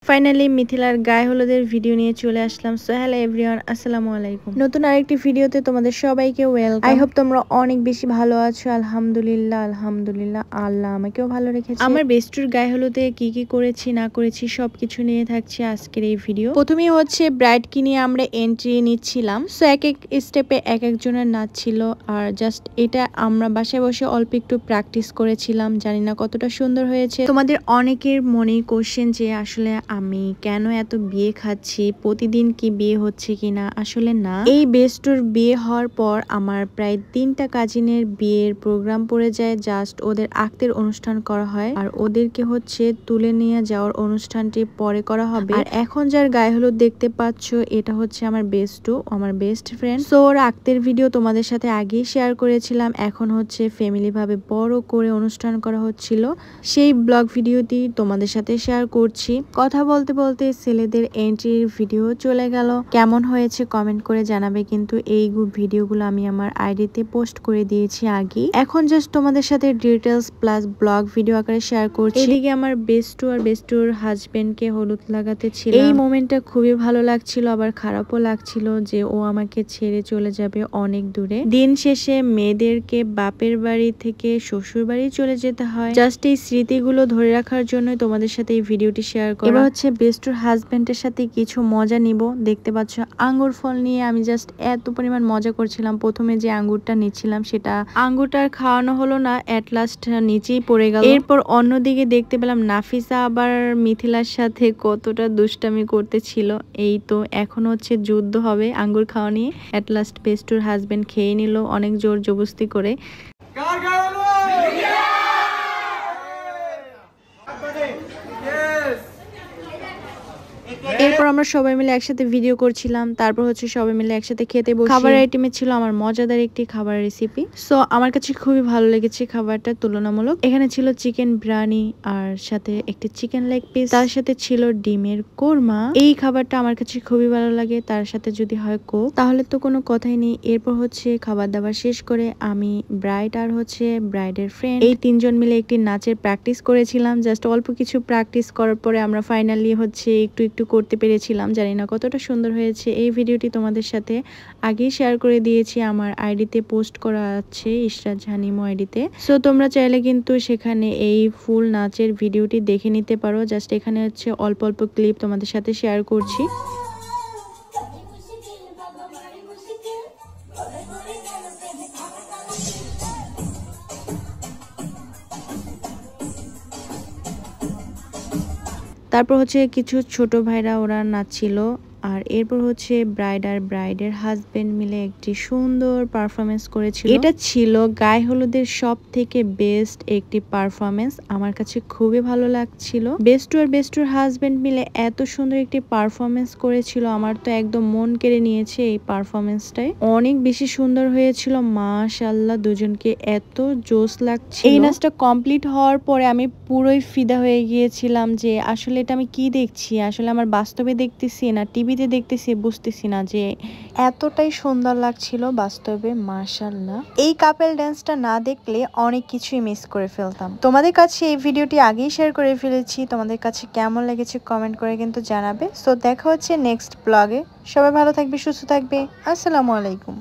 Finally মিথিলার গায়ে হলুদের ভিডিও নিয়ে চলে আসলাম। সো হ্যালো এভরিওয়ান, আসসালামু আলাইকুম। নতুন আরেকটি ভিডিওতে তোমাদের সবাইকে ওয়েলকাম। আই হোপ তোমরা অনেক বেশি ভালো আছো। আলহামদুলিল্লাহ আলহামদুলিল্লাহ, আল্লাহ আমাকেও ভালো রেখেছে। আমার বেস্টুর গায়ে হলুদে কি কি করেছি না করেছি সবকিছু নিয়ে থাকছে আজকের এই ভিডিও। প্রথমেই হচ্ছে ব্রাইডকে নিয়ে আমরা এন্ট্রি নিচ্ছিলাম। সো এক এক স্টেপে এক একজনের নাচ ছিল, আর জাস্ট এটা আমরা বাসায় বসে অল্প একটু প্র্যাকটিস করেছিলাম। জানি না কতটা সুন্দর হয়েছে। তোমাদের অনেকের মনে কোশ্চেন যে আসলে আমি কেন এত বিয়ে খাচ্ছি, প্রতিদিন কি বিয়ে হচ্ছে কিনা। আসলে না, এই বেস্টুর বিয়ে হওয়ার পর আমার প্রায় 3টা কাজিনের বিয়ের প্রোগ্রাম পড়ে যায়। জাস্ট ওদের আক্তের অনুষ্ঠান করা হয়, আর ওদেরকে হচ্ছে তুলে নিয়ে যাওয়ার অনুষ্ঠানটি পরে করা হবে। আর এখন যার গায়ে হলুদ দেখতে পাচ্ছ, এটা হচ্ছে আমার বেস্টু, আমার বেস্ট ফ্রেন্ড। সো ওর আক্তের ভিডিও তোমাদের সাথে আগেই শেয়ার করেছিলাম। এখন হচ্ছে ফ্যামিলি ভাবে বড় করে অনুষ্ঠান করা হচ্ছিল, সেই ব্লগ ভিডিওটি তোমাদের সাথে শেয়ার করছি। কথা বলতে বলতে ছেলেদের এন্ট্রির ভিডিও চলে গেল। কেমন হয়েছে কমেন্ট করে জানাবে, কিন্তু এই ভিডিওগুলো আমি আমার আইডিতে পোস্ট করে দিয়েছি আগে। এখন জাস্ট তোমাদের সাথে ডিটেলস প্লাস ব্লগ ভিডিও আকারে শেয়ার করছি। এদিকে আমার বেস্টু আর বেস্টুর হাজবেন্ডকে হলুদ লাগাতে ছিল। এই মোমেন্টটা খুবই ভালো লাগছিল, আবার খারাপও লাগছিল যে ও আমাকে ছেড়ে চলে যাবে অনেক দূরে। দিন শেষে মেয়েদেরকে বাপের বাড়ি থেকে শ্বশুর বাড়ি চলে যেতে হয়। জাস্ট এই স্মৃতিগুলো ধরে রাখার জন্য তোমাদের সাথে এই ভিডিওটি শেয়ার করা। এবার হচ্ছে বেস্টুর হাজবেন্ডের সাথে কিছু মজা নিব। দেখতে পাচ্ছ আঙ্গুর ফল নিয়ে আমি জাস্ট এত পরিমাণ মজা করছিলাম। প্রথমে যে আঙ্গুরটা নিচ্ছিলাম, সেটা আঙ্গুরটার খাওয়ানো হলো না, এট লাস্ট নিচেই পড়ে গেল। এরপর অন্যদিকে দেখতে পেলাম নাফিসা আবার মিথিলার সাথে কতটা দুষ্টামি করতেছিল। এই তো এখন হচ্ছে যুদ্ধ হবে আঙ্গুর খাওয়া নিয়ে। এট লাস্ট বেস্টুর হাজবেন্ড খেয়ে নিল অনেক জোর জবরদস্তি করে। এরপর আমরা সবাই মিলে একসাথে ভিডিও করছিলাম। তারপর হচ্ছে সবাই মিলে একসাথে খেতে বসে খাবার আইটেমে ছিল আমার মজাদার একটি খাবার রেসিপি। সো আমার কাছে খুবই ভালো লেগেছে খাবারটা তুলনামূলক। এখানে ছিল চিকেন বিরিয়ানি, আর সাথে একটি চিকেন লেগ পিস, তার সাথে ছিল ডিমের কোরমা। এই খাবারটা আমার কাছে খুবই ভালো লাগে। তার সাথে যদি হয় কোক, তাহলে তো কোনো কথাই নেই। এরপর হচ্ছে খাবার দাবার শেষ করে আমি, ব্রাইড আর হচ্ছে ব্রাইডের ফ্রেন্ড, এই 3জন মিলে একটি নাচের প্র্যাকটিস করেছিলাম। জাস্ট অল্প কিছু প্র্যাকটিস করার পরে আমরা ফাইনালি হচ্ছে একটু একটু করতে পেরেছিলাম। জানি না কতটা সুন্দর হয়েছে। এই ভিডিওটি তোমাদের সাথে আগেই শেয়ার করে দিয়েছি, আমার আইডিতে পোস্ট করা আছে, ইশরাত জাহানিমো আইডিতে। সো তোমরা চাইলে কিন্তু সেখানে এই ফুল নাচের ভিডিওটি দেখে নিতে পারো। জাস্ট এখানে হচ্ছে অল্প অল্প ক্লিপ তোমাদের সাথে শেয়ার করছি। তারপর হচ্ছে কিছু ছোট ভাইরা ওরা নাচছিল, আর এরপর হচ্ছে ব্রাইড আর ব্রাইডের হাজবেন্ড মিলে একটি সুন্দর পারফরমেন্স করেছিল। এটা ছিল গায়ে হলুদের সব থেকে বেস্ট একটি পারফরমেন্স। আমার কাছে খুবই ভালো লাগছিল। বেস্টু আর বেস্টুর হাজবেন্ড মিলে এত সুন্দর একটি পারফরমেন্স করেছিল, আমার তো একদম মন কেড়ে নিয়েছে এই পারফরমেন্সটাই। অনেক বেশি সুন্দর হয়েছিল, মাশাআল্লাহ, দুজনকে এত জোস লাগছিল। এই নাচটা কমপ্লিট হওয়ার পরে আমি পুরোই ফিদা হয়ে গিয়েছিলাম যে আসলে এটা আমি কি দেখছি, আসলে আমার বাস্তবে দেখতেছি না টিভিতে দেখতেছি, বুঝতেছি না যে এতটাই সুন্দর লাগছিল বাস্তবে। মাশাআল্লাহ, এই কাপল ডান্সটা না দেখলে অনেক কিছুই মিস করে ফেলতাম। তোমাদের কাছে এই ভিডিওটি আগেই শেয়ার করে ফেলেছি, তোমাদের কাছে কেমন লেগেছে কমেন্ট করে কিন্তু জানাবে। সো দেখা হচ্ছে নেক্সট ব্লগে। সবাই ভালো থাকবে, সুস্থ থাকবে। আসসালামু আলাইকুম।